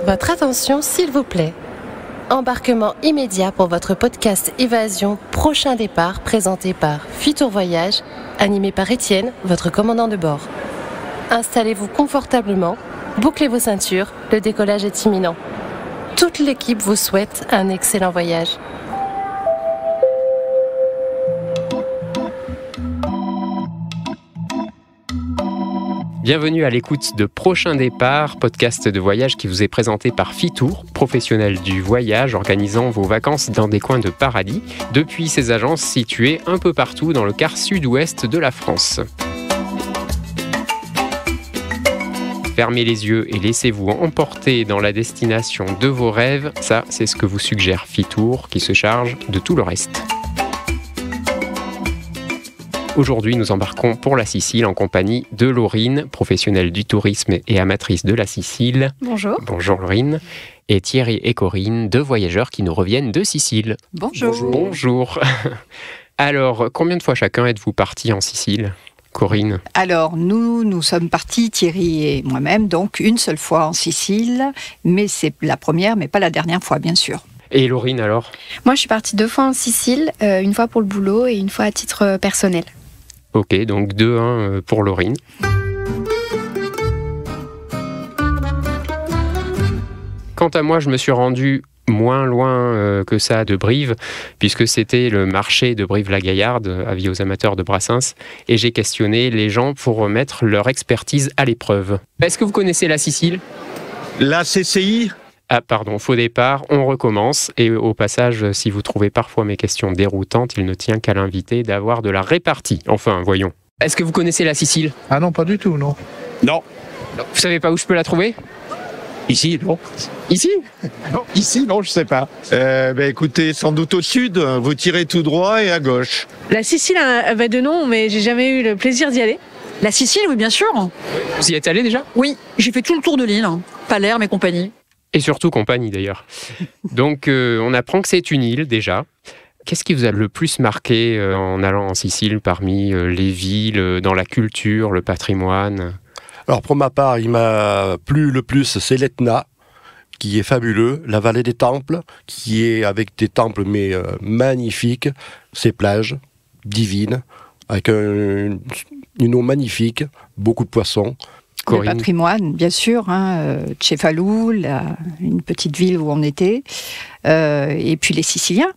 Votre attention, s'il vous plaît. Embarquement immédiat pour votre podcast Évasion, prochain départ, présenté par Fitour Voyage, animé par Étienne, votre commandant de bord. Installez-vous confortablement, bouclez vos ceintures, le décollage est imminent. Toute l'équipe vous souhaite un excellent voyage. Bienvenue à l'écoute de Prochain Départ, podcast de voyage qui vous est présenté par Fitour, professionnel du voyage organisant vos vacances dans des coins de paradis, depuis ses agences situées un peu partout dans le quart sud-ouest de la France. Fermez les yeux et laissez-vous emporter dans la destination de vos rêves, ça c'est ce que vous suggère Fitour qui se charge de tout le reste. Aujourd'hui, nous embarquons pour la Sicile en compagnie de Laurine, professionnelle du tourisme et amatrice de la Sicile. Bonjour. Bonjour Laurine. Et Thierry et Corinne, deux voyageurs qui nous reviennent de Sicile. Bonjour. Bonjour. Alors, combien de fois chacun êtes-vous partis en Sicile ? Corinne? Alors, nous sommes partis, Thierry et moi-même, donc une seule fois en Sicile, mais c'est la première, mais pas la dernière fois, bien sûr. Et Laurine alors? Moi, je suis partie 2 fois en Sicile, une fois pour le boulot et une fois à titre personnel. Ok, donc 2-1 pour Laurine. Quant à moi, je me suis rendu moins loin que ça de Brive, puisque c'était le marché de Brive-la-Gaillarde, avis aux amateurs de Brassens, et j'ai questionné les gens pour mettre leur expertise à l'épreuve. Est-ce que vous connaissez la Sicile? La CCI? Ah pardon, faux départ, on recommence. Et au passage, si vous trouvez parfois mes questions déroutantes, il ne tient qu'à l'inviter d'avoir de la répartie. Enfin, voyons. Est-ce que vous connaissez la Sicile? Ah non, pas du tout, non. Non. Vous savez pas où je peux la trouver? Ici, non. Ici? Non, ici, non, je sais pas. Écoutez, sans doute au sud, vous tirez tout droit et à gauche. La Sicile avait de nom, mais j'ai jamais eu le plaisir d'y aller. La Sicile, oui, bien sûr. Vous y êtes allé déjà? Oui, j'ai fait tout le tour de l'île, Palerme et compagnie. Et surtout compagnie d'ailleurs. Donc on apprend que c'est une île déjà. Qu'est-ce qui vous a le plus marqué en allant en Sicile parmi les villes, dans la culture, le patrimoine? Alors pour ma part, il m'a plu le plus, c'est l'Etna, qui est fabuleux, la vallée des temples, qui est avec des temples mais magnifiques, ces plages divines, avec une eau magnifique, beaucoup de poissons. Corinne. Le patrimoine, bien sûr, Cefalù, une petite ville où on était, et puis les Siciliens.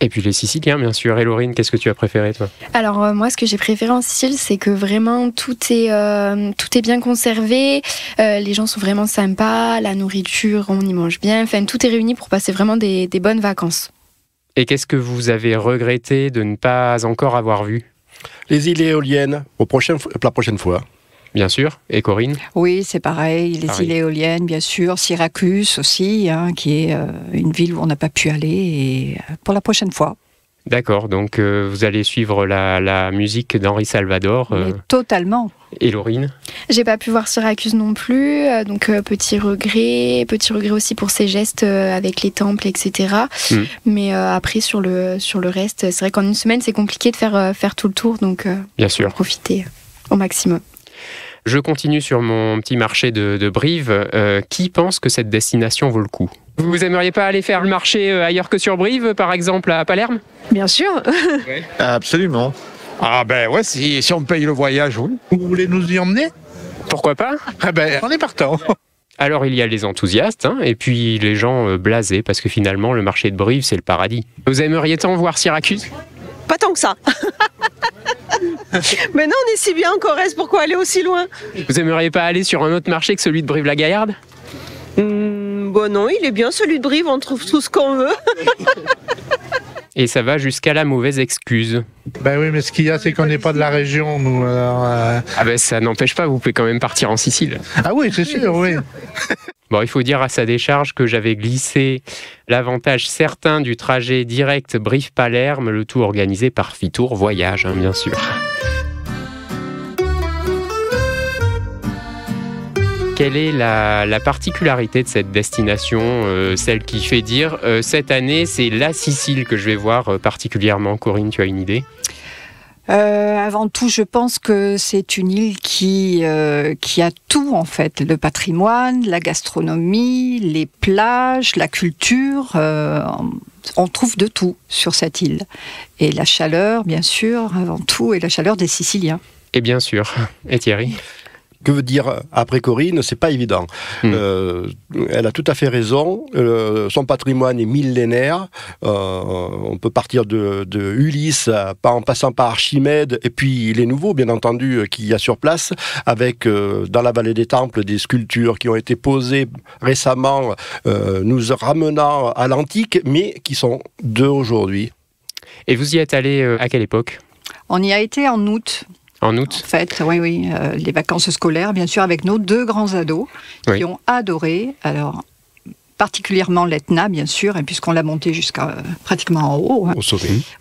Et puis les Siciliens, bien sûr. Et Laurine, qu'est-ce que tu as préféré, toi? Alors moi, ce que j'ai préféré en Sicile, c'est que vraiment tout est bien conservé, les gens sont vraiment sympas, la nourriture, on y mange bien, enfin tout est réuni pour passer vraiment des bonnes vacances. Et qu'est-ce que vous avez regretté de ne pas encore avoir vu? Les îles éoliennes, la prochaine fois. Bien sûr. Et Corinne? Oui, c'est pareil, les îles éoliennes, bien sûr, Syracuse aussi, qui est une ville où on n'a pas pu aller, et pour la prochaine fois. D'accord, donc vous allez suivre la musique d'Henri Salvador. Mais totalement. Et Laurine? J'ai pas pu voir Syracuse non plus, donc petit regret aussi pour ces gestes avec les temples, etc. Mais après sur le reste, c'est vrai qu'en une semaine c'est compliqué de faire tout le tour, donc bien sûr, profiter au maximum. Je continue sur mon petit marché de Brive. Qui pense que cette destination vaut le coup? Vous aimeriez pas aller faire le marché ailleurs que sur Brive, par exemple à Palerme? Bien sûr. Ouais. Absolument. Ah ouais, si on paye le voyage, oui. Vous voulez nous y emmener? Pourquoi pas? On est partant. Alors il y a les enthousiastes, et puis les gens blasés, parce que finalement le marché de Brive c'est le paradis. Vous aimeriez tant voir Syracuse? Pas tant que ça. Mais non, on est si bien en Corrèze, pourquoi aller aussi loin? Vous aimeriez pas aller sur un autre marché que celui de Brive-la-Gaillarde? Bon non, il est bien celui de Brive, on trouve tout ce qu'on veut. Et ça va jusqu'à la mauvaise excuse. Oui, mais ce qu'il y a, c'est qu'on n'est pas de la région, nous. Alors, ça n'empêche pas, vous pouvez quand même partir en Sicile. Ah oui, c'est sûr, oui. Bon, il faut dire à sa décharge que j'avais glissé l'avantage certain du trajet direct Brive-Palerme, le tout organisé par Fitour Voyage, bien sûr. Quelle est la particularité de cette destination, celle qui fait dire cette année c'est la Sicile que je vais voir particulièrement? Corinne, tu as une idée? Avant tout, je pense que c'est une île qui a tout en fait, le patrimoine, la gastronomie, les plages, la culture. On trouve de tout sur cette île. Et la chaleur, bien sûr, avant tout, et la chaleur des Siciliens. Et bien sûr. Et Thierry ? Que veut dire après Corinne? C'est pas évident. Elle a tout à fait raison. Son patrimoine est millénaire. On peut partir de Ulysse, en passant par Archimède, et puis les nouveaux, bien entendu, qu'il y a sur place, avec dans la vallée des Temples des sculptures qui ont été posées récemment, nous ramenant à l'antique, mais qui sont d'aujourd'hui. Et vous y êtes allé à quelle époque? On y a été en août. En août? En fait, oui. Les vacances scolaires, bien sûr, avec nos 2 grands ados qui ont adoré. Alors, particulièrement l'Etna, bien sûr, et puisqu'on l'a monté jusqu'à pratiquement en haut.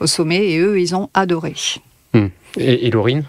Au sommet, et eux, ils ont adoré. Et Laurine?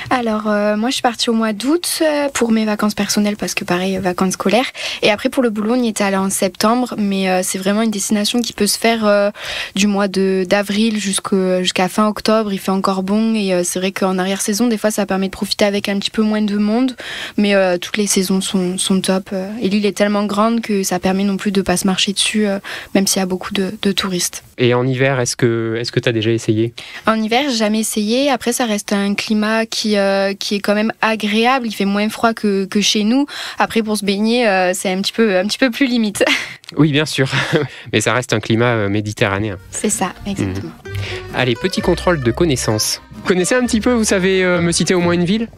Alors, moi, je suis partie au mois d'août pour mes vacances personnelles, parce que pareil, vacances scolaires. Et après, pour le boulot, on y était allé en septembre, mais c'est vraiment une destination qui peut se faire du mois d'avril jusqu'à fin octobre. Il fait encore bon, et c'est vrai qu'en arrière-saison, des fois, ça permet de profiter avec un petit peu moins de monde, mais toutes les saisons sont top. Et l'île est tellement grande que ça permet non plus de pas se marcher dessus, même s'il y a beaucoup de touristes. Et en hiver, est-ce que tu as déjà essayé? En hiver, j'ai jamais essayé. Après, ça reste un climat qui est quand même agréable. Il fait moins froid que chez nous. Après, pour se baigner, c'est un petit peu plus limite. Oui, bien sûr. Mais ça reste un climat méditerranéen. C'est ça, exactement. Allez, petit contrôle de connaissances. Vous connaissez un petit peu, vous savez me citer au moins une ville?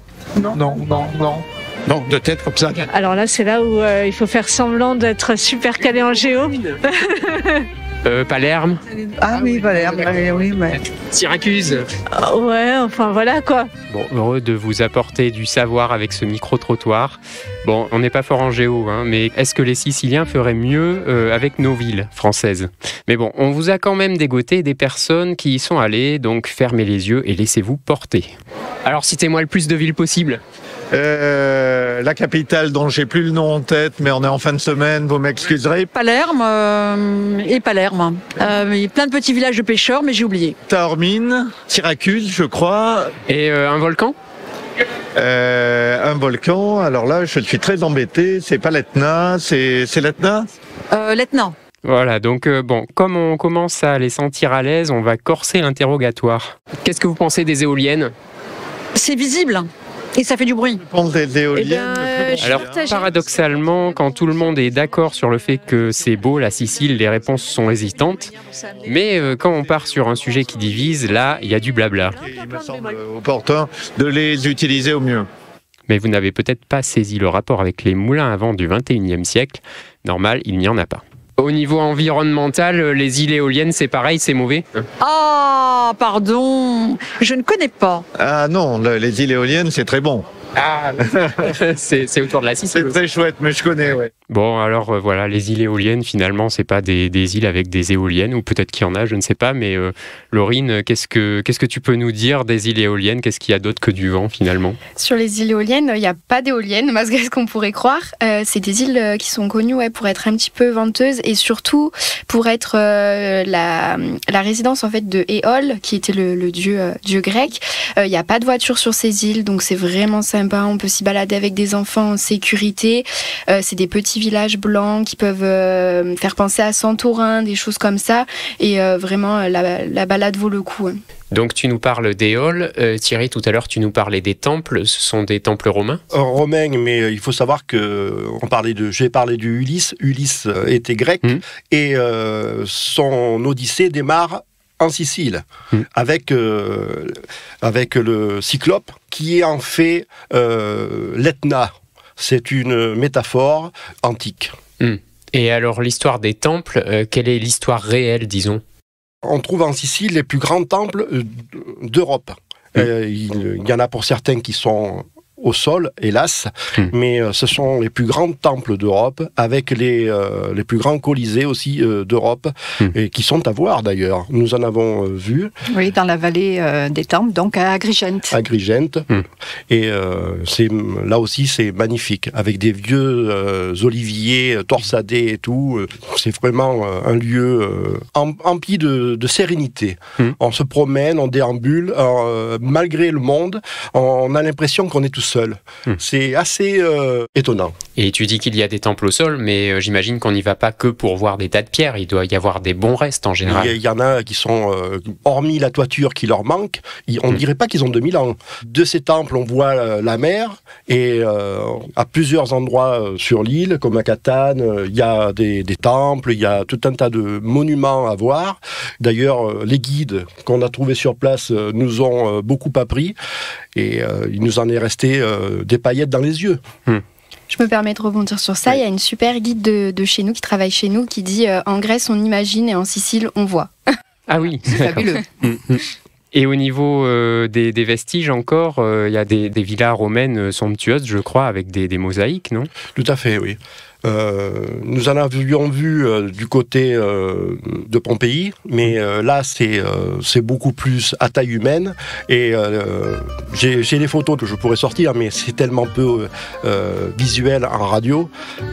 Non. Non, de tête comme ça. Alors là, c'est là où il faut faire semblant d'être super calé en géo. Palerme. Ah oui, Palerme, oui, mais... Syracuse. Ouais, enfin voilà quoi. Bon, heureux de vous apporter du savoir avec ce micro-trottoir. Bon, on n'est pas fort en géo, mais est-ce que les Siciliens feraient mieux avec nos villes françaises? Mais bon, on vous a quand même dégoté des personnes qui y sont allées, donc fermez les yeux et laissez-vous porter. Alors, citez-moi le plus de villes possibles. La capitale dont j'ai plus le nom en tête, mais on est en fin de semaine, vous m'excuserez. Palerme et Palerme. Il y a plein de petits villages de pêcheurs, mais j'ai oublié. Taormine, Syracuse, je crois. Et un volcan? Un volcan, alors là, je suis très embêté. C'est pas l'Etna, c'est l'Etna? L'Etna. Voilà, donc comme on commence à les sentir à l'aise, on va corser l'interrogatoire. Qu'est-ce que vous pensez des éoliennes? C'est visible. Et ça fait du bruit. Des éoliennes. Alors, paradoxalement, quand tout le monde est d'accord sur le fait que c'est beau, la Sicile, les réponses sont hésitantes. Mais quand on part sur un sujet qui divise, là, il y a du blabla. Il me semble opportun de les utiliser au mieux. Mais vous n'avez peut-être pas saisi le rapport avec les moulins à vent du XXIe siècle. Normal, il n'y en a pas. Au niveau environnemental, les îles éoliennes, c'est pareil, c'est mauvais? Ah, pardon, je ne connais pas. Ah non, les îles éoliennes, c'est très bon. Ah, c'est autour de la Sicile. C'est très chouette, mais je connais, ouais. Bon, alors voilà, les îles éoliennes, finalement, c'est pas des îles avec des éoliennes, ou peut-être qu'il y en a, je ne sais pas, mais Laurine, qu'est-ce que tu peux nous dire des îles éoliennes? Qu'est-ce qu'il y a d'autre que du vent, finalement? Sur les îles éoliennes, il n'y a pas d'éoliennes, malgré ce qu'on pourrait croire. C'est des îles qui sont connues pour être un petit peu venteuses, et surtout pour être la résidence en fait de Éole, qui était le dieu grec. Il n'y a pas de voiture sur ces îles, donc c'est vraiment sympa. On peut s'y balader avec des enfants en sécurité. C'est des petits villages blancs qui peuvent faire penser à Santorin, des choses comme ça. Et vraiment, la balade vaut le coup. Donc tu nous parles d'Éole. Thierry, tout à l'heure, tu nous parlais des temples. Ce sont des temples romains? Romains, mais il faut savoir que j'ai parlé du Ulysse. Ulysse était grec et son Odyssée démarre en Sicile, avec le Cyclope, qui est en fait l'Etna. C'est une métaphore antique. Et alors, l'histoire des temples, quelle est l'histoire réelle, disons? On trouve en Sicile les plus grands temples d'Europe. Il y en a pour certains qui sont au sol, hélas, mais ce sont les plus grands temples d'Europe, avec les plus grands colisées aussi d'Europe, et qui sont à voir d'ailleurs. Nous en avons vu. Oui, dans la vallée des temples, donc à Agrigente. Agrigente. Et là aussi, c'est magnifique, avec des vieux oliviers torsadés et tout. C'est vraiment un lieu empli de sérénité. On se promène, on déambule, malgré le monde, on a l'impression qu'on est tout seul. C'est assez étonnant. Et tu dis qu'il y a des temples au sol, mais j'imagine qu'on n'y va pas que pour voir des tas de pierres, il doit y avoir des bons restes en général. Il y en a qui sont, hormis la toiture qui leur manque, on ne dirait pas qu'ils ont 2000 ans. De ces temples, on voit la mer, et à plusieurs endroits sur l'île, comme à Catane, il y a des temples, il y a tout un tas de monuments à voir. D'ailleurs, les guides qu'on a trouvés sur place nous ont beaucoup appris, et il nous en est resté des paillettes dans les yeux. Je me permets de rebondir sur ça. Il y a une super guide de chez nous qui travaille chez nous qui dit en Grèce on imagine et en Sicile on voit. Ah oui, c'est fabuleux. Et au niveau des vestiges encore, il y a des villas romaines somptueuses, je crois, avec des mosaïques, non ? Tout à fait, oui. Nous en avions vu du côté de Pompéi, mais là c'est beaucoup plus à taille humaine, et j'ai des photos que je pourrais sortir, mais c'est tellement peu visuel en radio.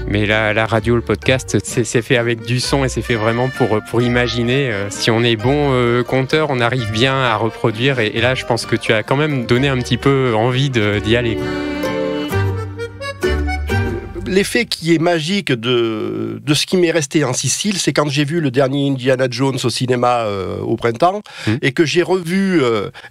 Mais la radio, le podcast, c'est fait avec du son, et c'est fait vraiment pour imaginer. Si on est bon conteur, on arrive bien à reproduire, et là je pense que tu as quand même donné un petit peu envie d'y aller. L'effet qui est magique de ce qui m'est resté en Sicile, c'est quand j'ai vu le dernier Indiana Jones au cinéma au printemps, et que j'ai revu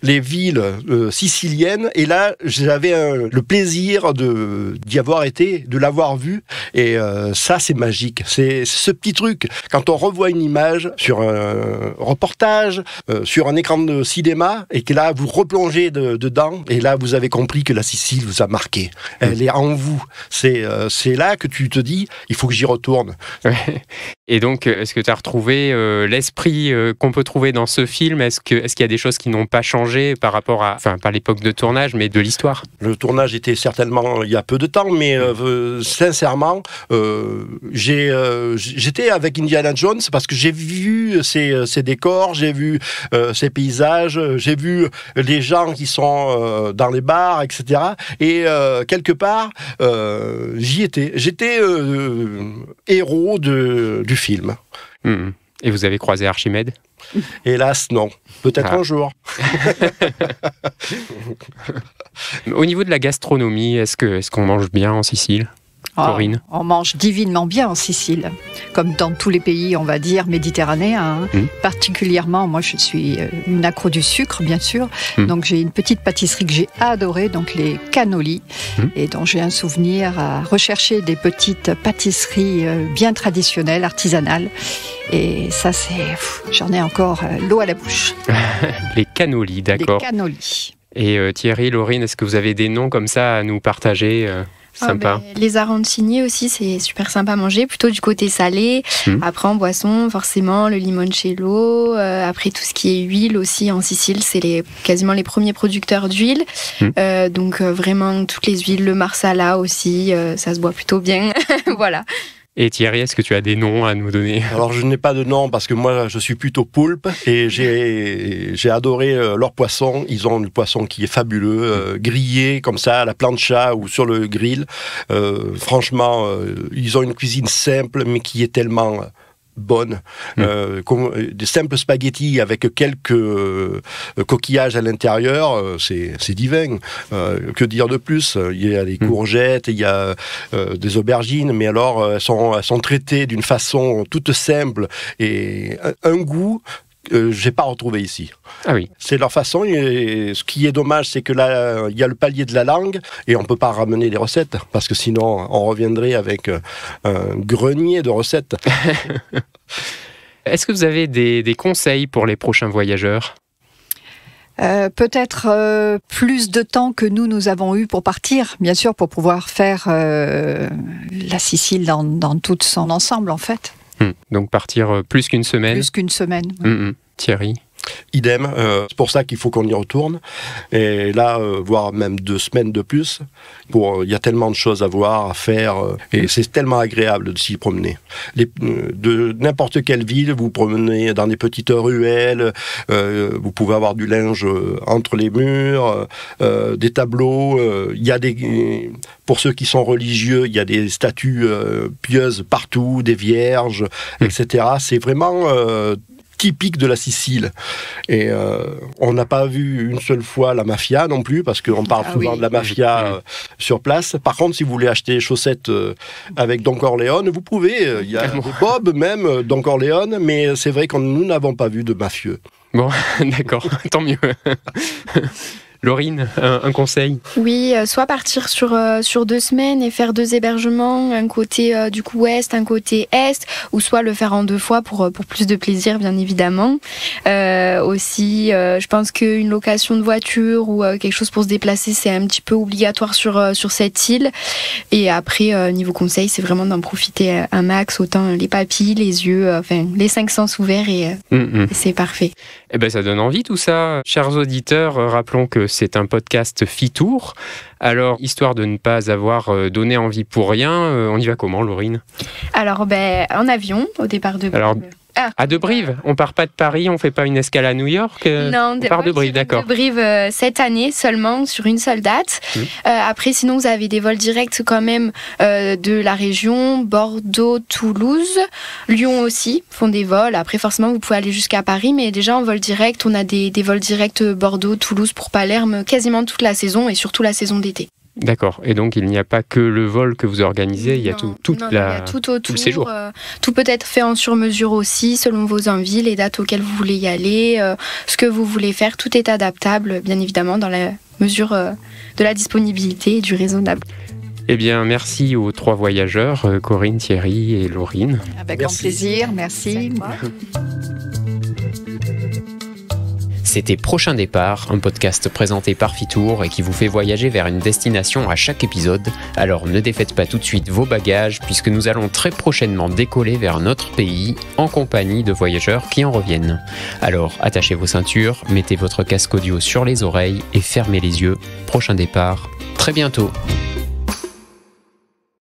les villes siciliennes, et là j'avais le plaisir d'y avoir été, de l'avoir vu, et ça c'est magique. C'est ce petit truc, quand on revoit une image sur un reportage, sur un écran de cinéma, et que là vous replongez dedans, et là vous avez compris que la Sicile vous a marqué. Elle est en vous. C'est là que tu te dis, il faut que j'y retourne. Et donc, est-ce que tu as retrouvé l'esprit qu'on peut trouver dans ce film ? Est-ce qu'il y a des choses qui n'ont pas changé par rapport à, enfin, pas l'époque de tournage, mais de l'histoire ? Le tournage était certainement il y a peu de temps, mais sincèrement, j'étais avec Indiana Jones parce que j'ai vu ces décors, j'ai vu ces paysages, j'ai vu les gens qui sont dans les bars, etc. Et quelque part, j'y étais. J'étais héros du film. Et vous avez croisé Archimède ? Hélas, non. Peut-être un jour. Au niveau de la gastronomie, est-ce qu'on mange bien en Sicile ? Corinne ? On mange divinement bien en Sicile, comme dans tous les pays, on va dire, méditerranéens. Particulièrement, moi je suis une accro du sucre, bien sûr. Donc j'ai une petite pâtisserie que j'ai adorée, donc les cannoli, et dont j'ai un souvenir à rechercher des petites pâtisseries bien traditionnelles, artisanales. Et ça, j'en ai encore l'eau à la bouche. Les cannoli, d'accord. Les cannoli. Et Thierry, Laurine, est-ce que vous avez des noms comme ça à nous partager ? Sympa. Les arancini aussi, c'est super sympa à manger, plutôt du côté salé. Après, en boisson, forcément, le limoncello. Après, tout ce qui est huile aussi, en Sicile, c'est quasiment les premiers producteurs d'huile. Donc, vraiment, toutes les huiles, le marsala aussi, ça se boit plutôt bien. Voilà. Et Thierry, est-ce que tu as des noms à nous donner ? Alors, je n'ai pas de nom parce que moi, je suis plutôt poulpe, et j'ai adoré leur poisson. Ils ont le poisson qui est fabuleux, grillé comme ça à la plancha ou sur le grill. Franchement, ils ont une cuisine simple, mais qui est tellement bonne. Comme des simples spaghettis avec quelques coquillages à l'intérieur, c'est divin. Que dire de plus ? Il y a des courgettes, il y a des aubergines, mais alors elles sont traitées d'une façon toute simple, et un goût j'ai pas retrouvé ici. Ah oui. C'est leur façon, et ce qui est dommage, c'est que là, il y a le palier de la langue, et on peut pas ramener les recettes, parce que sinon, on reviendrait avec un grenier de recettes. Est-ce que vous avez des conseils pour les prochains voyageurs ? Peut-être plus de temps que nous avons eu pour partir, bien sûr, pour pouvoir faire la Sicile dans tout son ensemble, en fait. Donc partir plus qu'une semaine. Plus qu'une semaine. Thierry ? Idem, c'est pour ça qu'il faut qu'on y retourne. Et là, voire même 2 semaines de plus. Il y a tellement de choses à voir, à faire, et c'est tellement agréable de s'y promener. De n'importe quelle ville, vous promenez dans des petites ruelles, vous pouvez avoir du linge entre les murs, des tableaux. Il y a pour ceux qui sont religieux, il y a des statues pieuses partout, des vierges, etc. C'est vraiment typique de la Sicile. Et on n'a pas vu une seule fois la mafia non plus, parce qu'on parle souvent de la mafia sur place. Par contre, si vous voulez acheter des chaussettes avec Don Corleone, vous pouvez. Il y a des Bob même, Don Corleone, mais c'est vrai que nous n'avons pas vu de mafieux. Bon, d'accord, tant mieux. Laurine, un conseil? Oui, soit partir sur 2 semaines et faire 2 hébergements, un côté du coup ouest, un côté est, ou soit le faire en 2 fois pour plus de plaisir, bien évidemment. Aussi, je pense qu'une location de voiture ou quelque chose pour se déplacer, c'est un petit peu obligatoire sur cette île. Et après, niveau conseil, c'est vraiment d'en profiter un max, autant les papilles, les yeux, les 5 sens ouverts et c'est parfait. Eh ben, ça donne envie tout ça. Chers auditeurs, rappelons que c'est un podcast Fitour. Alors, histoire de ne pas avoir donné envie pour rien, on y va comment, Laurine? Alors, en avion, au départ de Brive. À de Brive, on part pas de Paris, on fait pas une escale à New York. Non, on part de Brive, d'accord. De Brive cette année seulement sur une seule date. Après, sinon vous avez des vols directs quand même de la région, Bordeaux, Toulouse, Lyon aussi font des vols. Après, forcément, vous pouvez aller jusqu'à Paris, mais déjà en vol direct, on a des vols directs Bordeaux, Toulouse pour Palerme quasiment toute la saison et surtout la saison d'été. D'accord. Et donc, il n'y a pas que le vol que vous organisez, il y a tout autour, le séjour. Tout peut être fait en sur-mesure aussi, selon vos envies, les dates auxquelles vous voulez y aller, ce que vous voulez faire. Tout est adaptable, bien évidemment, dans la mesure de la disponibilité et du raisonnable. Eh bien, merci aux 3 voyageurs, Corinne, Thierry et Laurine. Avec grand plaisir, merci. C'était Prochain Départ, un podcast présenté par Fitour et qui vous fait voyager vers une destination à chaque épisode. Alors ne défaites pas tout de suite vos bagages puisque nous allons très prochainement décoller vers notre pays en compagnie de voyageurs qui en reviennent. Alors attachez vos ceintures, mettez votre casque audio sur les oreilles et fermez les yeux. Prochain Départ, très bientôt.